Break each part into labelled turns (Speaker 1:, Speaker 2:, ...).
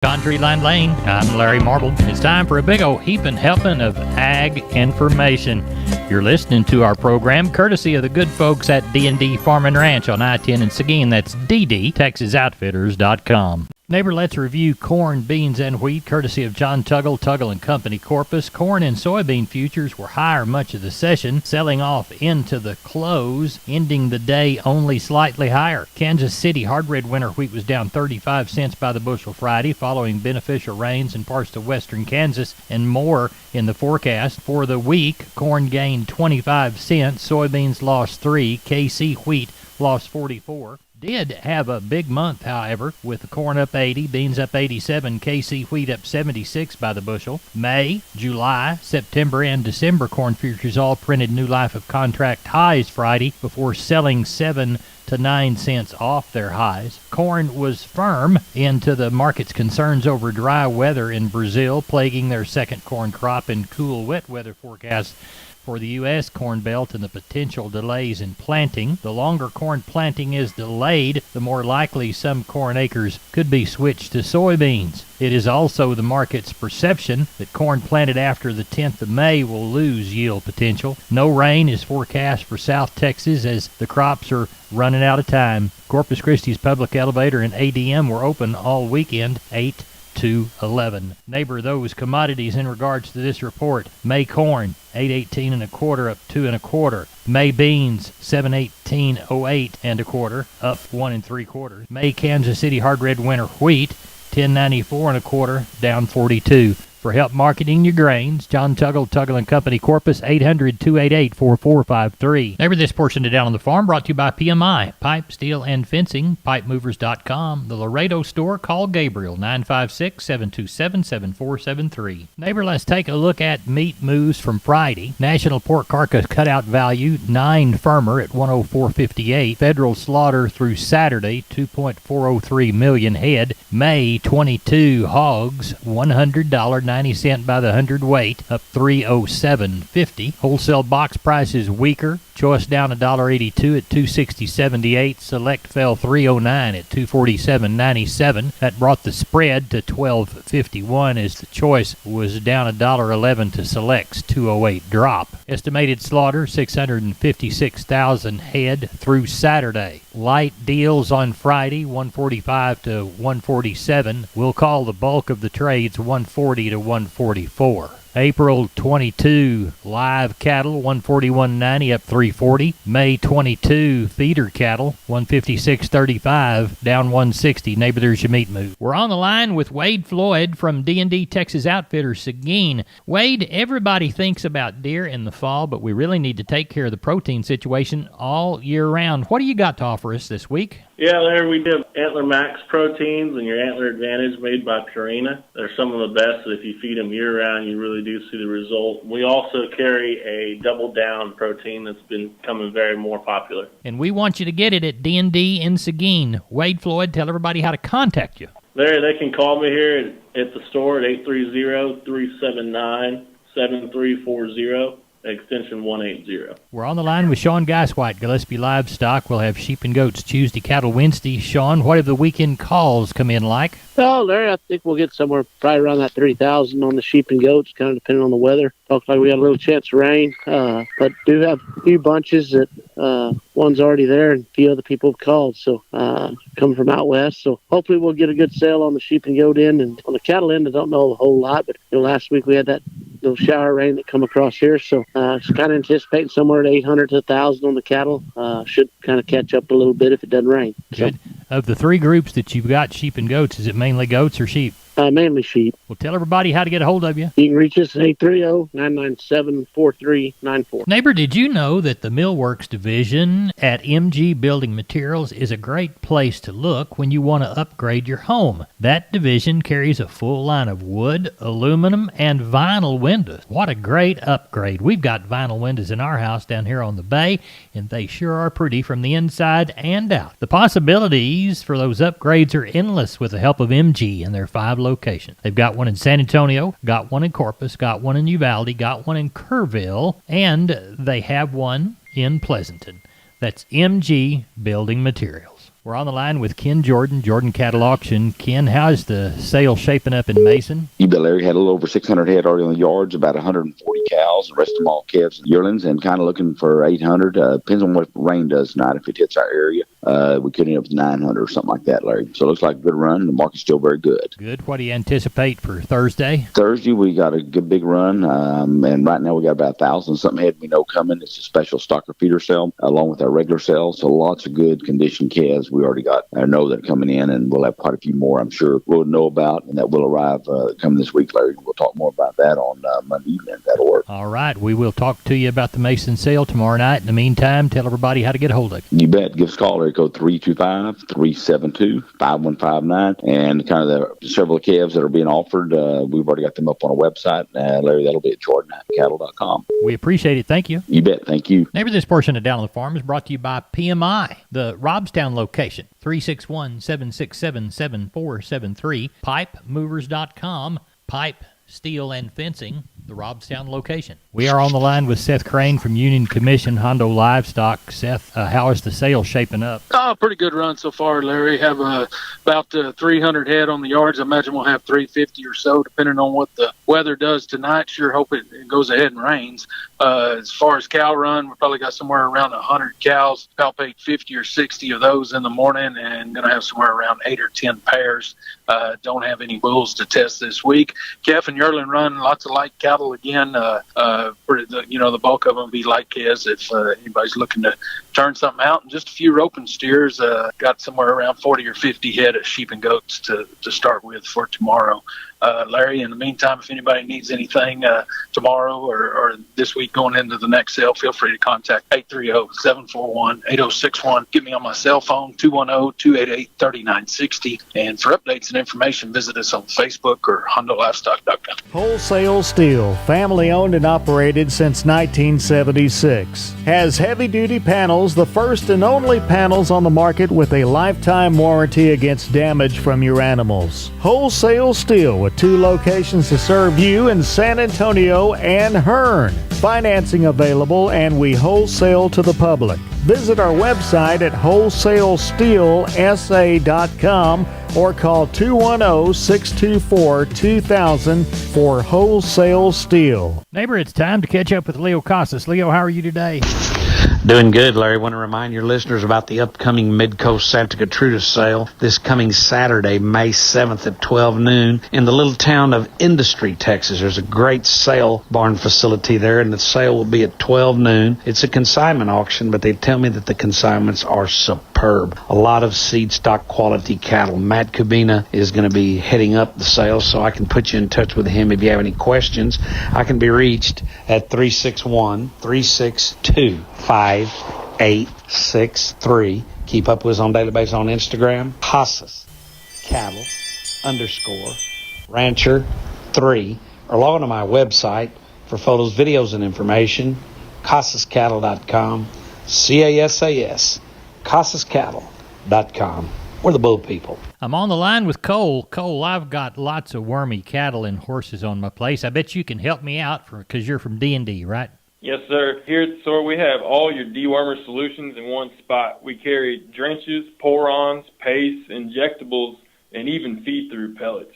Speaker 1: Country Line Lane, I'm Larry Marble. It's time for a big old heaping helping of ag information. You're listening to our program courtesy of the good folks at D&D Farm and Ranch on I-10 in Seguin. That's ddtexasoutfitters.com. Neighbor, let's review corn, beans, and wheat, courtesy of John Tuggle and Company, Corpus. Corn and soybean futures were higher much of the session, selling off into the close, ending the day only slightly higher. Kansas City hard red winter wheat was down 35 cents by the bushel Friday, following beneficial rains in parts of western Kansas and more in the forecast. For the week, corn gained 25 cents, soybeans lost 3, KC wheat lost 44. Did have a big month, however, with the corn up 80, beans up 87, KC wheat up 76 by the bushel. May, July, September, and December corn futures all printed new life of contract highs Friday before selling 7 to 9 cents off their highs. Corn was firm into the market's concerns over dry weather in Brazil, plaguing their second corn crop, and cool, wet weather forecasts for the U.S. Corn Belt and the potential delays in planting. The longer corn planting is delayed, the more likely some corn acres could be switched to soybeans. It is also the market's perception that corn planted after the 10th of May will lose yield potential. No rain is forecast for South Texas as the crops are running out of time. Corpus Christi's public elevator and ADM were open all weekend, 8 to 11. Neighbor, those commodities in regards to this report: May corn 8.18 and a quarter, up 2 and a quarter. May beans 7.1808 and a quarter, up 1 3/4. May Kansas City hard red winter wheat 10.94 and a quarter, down 42. For help marketing your grains, John Tuggle and Company, Corpus, 800-288-4453. Neighbor, this portion of Down on the Farm brought to you by PMI, Pipe, Steel, and Fencing, PipeMovers.com. The Laredo store, call Gabriel, 956-727-7473. Neighbor, let's take a look at meat moves from Friday. National pork carcass cutout value, 9 firmer at 104.58. Federal slaughter through Saturday, 2.403 million head. May 22 hogs, $100.90 by the hundredweight, up 307.50. Wholesale box prices weaker. Choice down $1.82 at 260.78. Select fell 309 at 247.97. That brought the spread to 12.51 as the choice was down $1.11 to Select's 208 drop. Estimated slaughter 656,000 head through Saturday. Light deals on Friday, 145 to 147. We'll call the bulk of the trades 140 to 144. April 22 live cattle 141.90 up 340. May 22 feeder cattle 156.35 down 160. Neighbor, there's your meat move. We're on the line with Wade Floyd from D&D Texas Outfitters Seguin. Wade, everybody thinks about deer in the fall, but we really need to take care of the protein situation all year round. What do you got to offer us this week?
Speaker 2: Yeah, there we do Antler Max proteins and your Antler Advantage made by Purina. They're some of the best that if you feed them year-round, you really do see the result. We also carry a Double Down protein that's been becoming very more popular.
Speaker 1: And we want you to get it at D&D in Seguin. Wade Floyd, tell everybody how to contact you.
Speaker 2: They can call me here at the store at 830-379-7340. Extension 180.
Speaker 1: We're on the line with Sean Geiswhite, Gillespie Livestock. We'll have sheep and goats Tuesday, cattle Wednesday. Sean, what have the weekend calls come in like?
Speaker 3: Well, Larry, I think we'll get somewhere probably around that 3,000 on the sheep and goats, kind of depending on the weather. Looks like we got a little chance of rain, but do have a few bunches that one's already there and a few other people have called, so coming from out west. So hopefully we'll get a good sale on the sheep and goat end. And on the cattle end, I don't know a whole lot, but last week we had that little shower rain that come across here, so just kind of anticipating somewhere at 800 to 1,000 on the cattle. Should kind of catch up a little bit if it doesn't rain.
Speaker 1: Good. So, of the three groups that you've got, sheep and goats, is it mainly goats or sheep?
Speaker 3: Mainly sheep.
Speaker 1: Well, tell everybody how to get a hold of you.
Speaker 3: You can reach us at 830-997-4394.
Speaker 1: Neighbor, did you know that the Millworks division at MG Building Materials is a great place to look when you want to upgrade your home? That division carries a full line of wood, aluminum, and vinyl windows. What a great upgrade. We've got vinyl windows in our house down here on the bay, and they sure are pretty from the inside and out. The possibilities for those upgrades are endless with the help of MG and their 5 locations. They've got one in San Antonio, got one in Corpus, got one in Uvalde, got one in Kerrville, and they have one in Pleasanton. That's MG Building Materials. We're on the line with Ken Jordan, Jordan Cattle Auction. Ken, how's the sale shaping up in Mason?
Speaker 4: You bet, Larry. Had a little over 600 head already on the yards, about 140 cows. The rest of them all calves and yearlings, and kind of looking for 800. Depends on what rain does tonight. If it hits our area, we could end up with 900 or something like that, Larry. So it looks like a good run. The market's still very good.
Speaker 1: Good. What do you anticipate for Thursday?
Speaker 4: Thursday, we got a good big run, and right now we got about 1,000 something head we know coming. It's a special stocker feeder sale along with our regular sale. So lots of good condition calves. We already got know that are coming in, and we'll have quite a few more, I'm sure, we'll know about, and that will arrive coming this week, Larry. We'll talk more about that on Monday evening. That'll work.
Speaker 1: All right. We will talk to you about the Mason sale tomorrow night. In the meantime, tell everybody how to get a hold of you.
Speaker 4: You bet. Give us a call, area code 325-372-5159, and kind of the several calves that are being offered. We've already got them up on our website. Larry, that'll be at jordan@cattle.com.
Speaker 1: We appreciate it. Thank you.
Speaker 4: You bet. Thank you.
Speaker 1: Neighbor, this portion of Down on the Farm is brought to you by PMI, the Robstown location, 361-767-7473, pipemovers.com, pipe, steel, and fencing, the Robstown location. We are on the line with Seth Crane from Union Commission Hondo Livestock. Seth, how is the sale shaping up?
Speaker 5: Oh, pretty good run so far, Larry. Have about 300 head on the yards. I imagine we'll have 350 or so, depending on what the weather does tonight. Sure hope it goes ahead and rains. As far as cow run, we probably got somewhere around 100 cows, palpate 50 or 60 of those in the morning, and going to have somewhere around 8 or 10 pairs. Don't have any bulls to test this week. Calf and yearling run, lots of light cattle again. The bulk of them be light calves if anybody's looking to turn something out. And just a few roping steers. Got somewhere around 40 or 50 head of sheep and goats to start with for tomorrow. Larry, in the meantime, if anybody needs anything tomorrow or this week going into the next sale, feel free to contact 830-741-8061. Get me on my cell phone, 210-288-3960. And for updates and information, visit us on Facebook or HondoLivestock.com.
Speaker 6: Wholesale Steel, family owned and operated since 1976. Has heavy-duty panels, the first and only panels on the market with a lifetime warranty against damage from your animals. Wholesale Steel with 2 locations to serve you in San Antonio and Hearn. Financing available, and we wholesale to the public. Visit our website at wholesalesteelsa.com or call 210-624-2000 for Wholesale Steel.
Speaker 1: Neighbor, it's time to catch up with Leo Casas. Leo, how are you today?
Speaker 7: Doing good, Larry. Want to remind your listeners about the upcoming Midcoast Santa Gertrudis sale this coming Saturday, May 7th at 12 noon in the little town of Industry, Texas. There's a great sale barn facility there, and the sale will be at 12 noon. It's a consignment auction, but they tell me that the consignments are superb. A lot of seed stock quality cattle. Matt Kubina is going to be heading up the sale, so I can put you in touch with him if you have any questions. I can be reached at 361-362-5863. Keep up with us on a daily basis on Instagram. Casas Cattle _Rancher 3. Or log on to my website for photos, videos, and information. CasasCattle.com. CASAS. CasasCattle.com. We're the bull people.
Speaker 1: I'm on the line with Cole. Cole, I've got lots of wormy cattle and horses on my place. I bet you can help me out because you're from D&D, right?
Speaker 8: Yes, sir. Here at the store, we have all your dewormer solutions in one spot. We carry drenches, pour-ons, paste, injectables, and even feed-through pellets.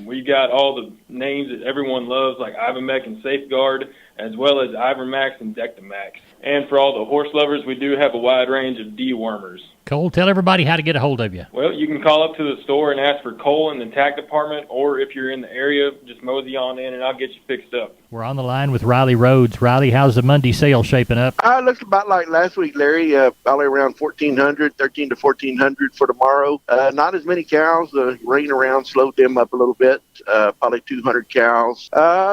Speaker 8: We got all the names that everyone loves, like Ivermec and Safeguard, as well as Ivermax and Dectamax. And for all the horse lovers, we do have a wide range of dewormers.
Speaker 1: Cole, tell everybody how to get a hold of you.
Speaker 8: Well, you can call up to the store and ask for Cole in the tack department, or if you're in the area, just mosey on in and I'll get you fixed up.
Speaker 1: We're on the line with Riley Rhodes. Riley, how's the Monday sale shaping up?
Speaker 3: It looks about like last week, Larry. Probably around 1,400, 13 to 1,400 for tomorrow. Not as many cows. The rain around slowed them up a little bit. Probably 200 cows.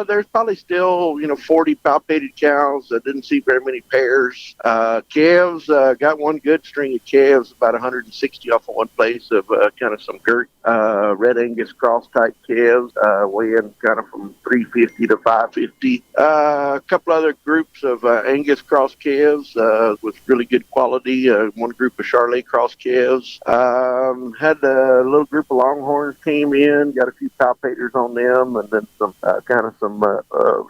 Speaker 3: There's probably still, 40 palpated cows. Didn't see very many pairs. Calves, got one good string of calves, about 160 off of one place of kind of some girt Red Angus cross type calves, weighing kind of from 350 to 550. A couple other groups of Angus cross calves with really good quality. One group of Charolais cross calves. Had a little group of Longhorns came in, got a few palpators on them, and then some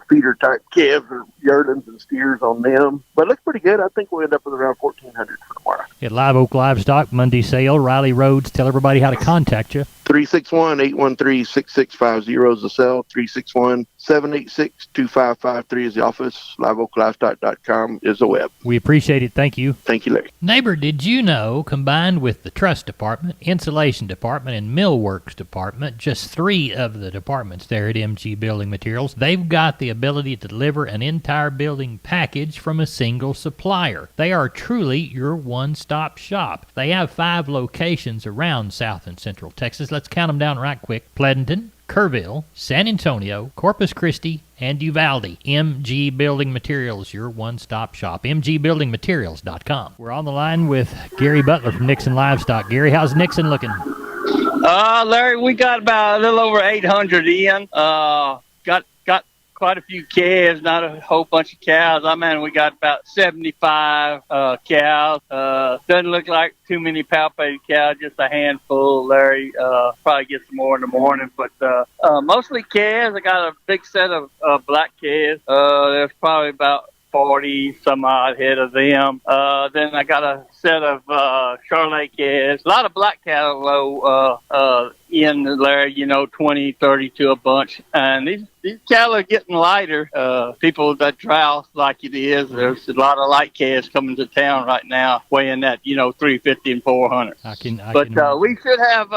Speaker 3: feeder type calves calves or yearlings and steers on them. But it looks pretty good. I think we'll end up with around 1,400 for tomorrow.
Speaker 1: At Live Oak Livestock Monday sale, Riley Rhodes, tell everybody how to contact you.
Speaker 3: 361-813-6650 is the cell. 361-786-2553 is the office. LiveOakLivestock.com is the web.
Speaker 1: We appreciate it. Thank you.
Speaker 3: Thank you, Larry.
Speaker 1: Neighbor, did you know, combined with the truss department, insulation department, and millworks department, just 3 of the departments there at MG Building Materials, they've got the ability to deliver an entire building package from a single supplier. They are truly your one-stop shop. They have 5 locations around South and Central Texas. Let's count them down right quick. Pleasanton, Kerrville, San Antonio, Corpus Christi, and Uvalde. MG Building Materials, your one-stop shop. MGBuildingMaterials.com. We're on the line with Gary Butler from Nixon Livestock. Gary, how's Nixon looking?
Speaker 9: Larry, we got about a little over 800 in. Got quite a few calves, not a whole bunch of cows. We got about 75 cows. Doesn't look like too many palpated cows, just a handful, Larry. Probably get some more in the morning, but mostly calves. I got a big set of black calves. There's probably about 40 some odd head of them. Then I got a set of Charolais calves. A lot of black cattle in there, 20, 30 to a bunch. And these cattle are getting lighter. People that drought like it is, there's a lot of light calves coming to town right now, weighing that, 350 and 400. We should have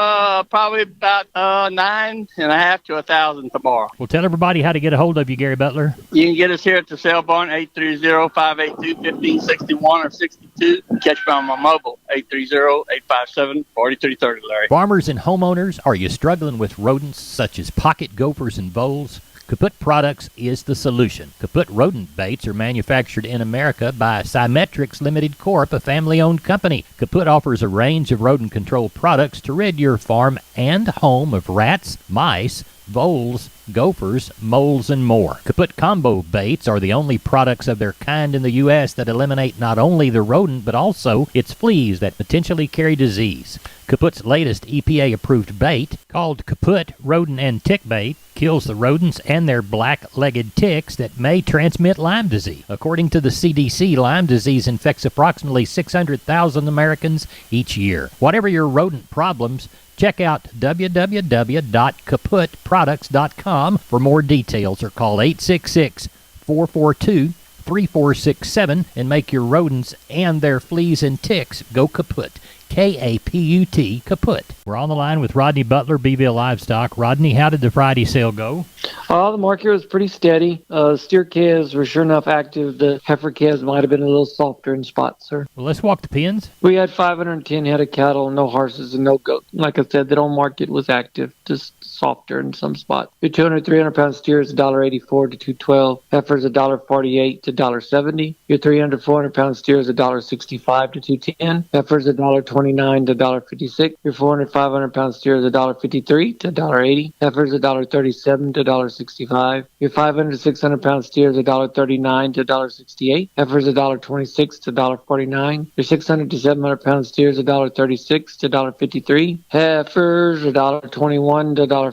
Speaker 9: probably about 9.5 to 1,000 tomorrow.
Speaker 1: Well, tell everybody how to get a hold of you, Gary Butler.
Speaker 9: You can get us here at the sale barn, 830-582-1561 or 62. Catch me on my mobile, 830-857-4330, Larry.
Speaker 1: Farmers and homeowners, are you struggling with rodents such as pocket gophers and voles? Kaput Products is the solution. Kaput rodent baits are manufactured in America by Symmetrics Limited Corp., a family-owned company. Kaput offers a range of rodent control products to rid your farm and home of rats, mice, voles, gophers, moles, and more. Kaput Combo Baits are the only products of their kind in the U.S. that eliminate not only the rodent but also its fleas that potentially carry disease. Kaput's latest EPA-approved bait, called Kaput Rodent and Tick Bait, kills the rodents and their black-legged ticks that may transmit Lyme disease. According to the CDC, Lyme disease infects approximately 600,000 Americans each year. Whatever your rodent problems, check out www.kaputproducts.com for more details or call 866-442-3467 and make your rodents and their fleas and ticks go kaput. K-A-P-U-T, kaput. We're on the line with Rodney Butler, Beeville Livestock. Rodney, how did the Friday sale go?
Speaker 10: The market was pretty steady. Steer calves were sure enough active. The heifer calves might have been a little softer in spots, sir.
Speaker 1: Well, let's walk the pens.
Speaker 10: We had 510 head of cattle, no horses and no goats. Like I said, the whole market was active, just softer in some spots. Your 200, 300-pound steers, $1.84 to $2.12. Heifers, $1.48 to $1.70. Your 300, 400-pound steers, $1.65 to $2.10. Heifers, $1.29 to $1.56. Your 400, 500-pound steers, $1.53 to $1.80. Heifers, $1.37 to $1.65. Your 500, 600-pound steers, $1.39 to $1.68. Heifers, $1.26 to $1.49. Your 600 to 700-pound steers, $1.36 to $1.53. Heifers, $1.21 to $1.40.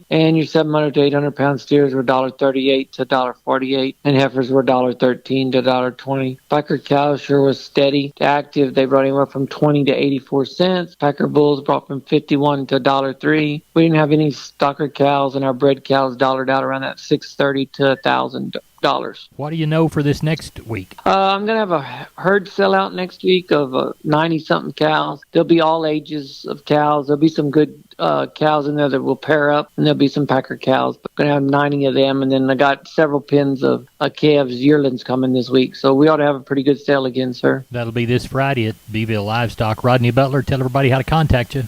Speaker 10: And your 700 to 800-pound steers were $1.38 to $1.48. And heifers were $1.13 to $1.20. Packer cows sure was steady to active. They brought anywhere from 20 to 84 cents. Packer bulls brought from 51 to $1.03. We didn't have any stocker cows, and our bred cows dollared out around that $630 to $1,000.
Speaker 1: What do you know for this next week?
Speaker 10: I'm going to have a herd sellout next week of 90-something cows. There'll be all ages of cows. There'll be some good cows in there that will pair up, and there'll be some packer cows. But I'm going to have 90 of them, and then I got several pens of calves, yearlings coming this week. So we ought to have a pretty good sale again, sir.
Speaker 1: That'll be this Friday at Beeville Livestock. Rodney Butler, tell everybody how to contact you.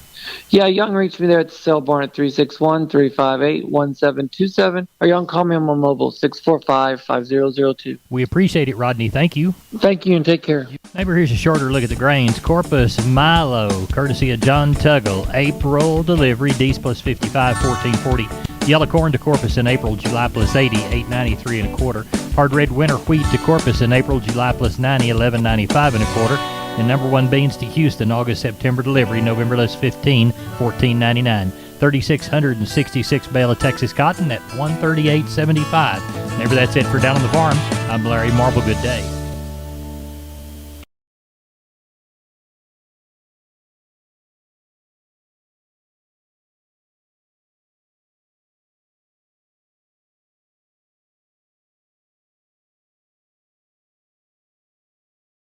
Speaker 10: Yeah, you can reach me there at the sale barn at 361-358-1727, or you can call me on my mobile, 645-5002.
Speaker 1: We appreciate it, Rodney. Thank you.
Speaker 10: Thank you, and take care.
Speaker 1: Neighbor, here's a shorter look at the grains. Corpus Milo, courtesy of John Tuggle. April delivery, D's plus 55, 1440. Yellow corn to Corpus in April, July plus 80, 893 and a quarter. Hard red winter wheat to Corpus in April, July plus 90, 1195 and a quarter. And number one beans to Houston, August, September delivery, November less 15, 14.99. 3,666 bale of Texas cotton at 138.75. And Whenever that's it for Down on the Farm, I'm Larry Marble. Good day.